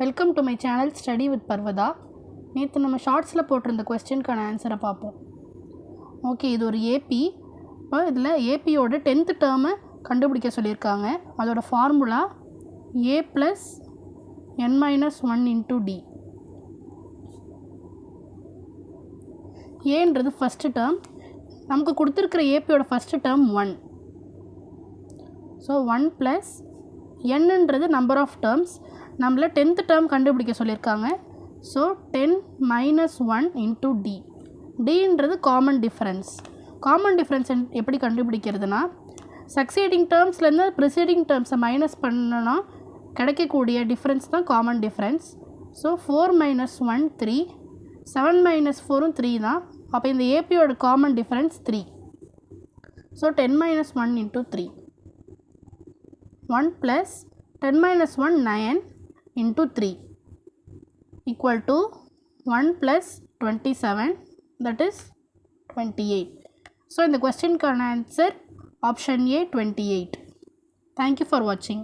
Welcome to my channel study with Parvatha. நேற்று நம்ம ஷார்ட்ஸில் போட்டிருந்த கொஸ்டினுக்கான ஆன்சரை பார்ப்போம். ஓகே, இது ஒரு ஏபி. இப்போ இதில் ஏபியோட 10th டேர்மை கண்டுபிடிக்க சொல்லியிருக்காங்க. அதோட ஃபார்முலா a + n - 1 × d. ஏன்றது ஃபஸ்ட்டு டேர்ம். நமக்கு கொடுத்துருக்கிற ஏபியோட ஃபஸ்ட்டு டேர்ம் 1. ஸோ 1 + nன்றது நம்பர் ஆஃப் டேர்ம்ஸ். நம்மள 10th டேர்ம் கண்டுபிடிக்க சொல்லியிருக்காங்க. So 10 - 1 × d. dன்றது காமன் டிஃப்ரென்ஸ். காமன் டிஃப்ரென்ஸ் எப்படி கண்டுபிடிக்கிறதுனா, சக்சீடிங் டேர்ம்ஸ்லேருந்து ப்ரிசீடிங் டேர்ம்ஸை மைனஸ் பண்ணனா கிடைக்கக்கூடிய டிஃப்ரென்ஸ் தான் காமன் டிஃப்ரென்ஸ். ஸோ 4 - 1 3, 7 - 4 3 தான். அப்போ இந்த ஏபியோட common difference 3. So 10 - 1 × 3. 1 + 10 - 1 9 × 3 equal to 1 + 27, that is 28. So in the question can answer option A 28. Thank you for watching.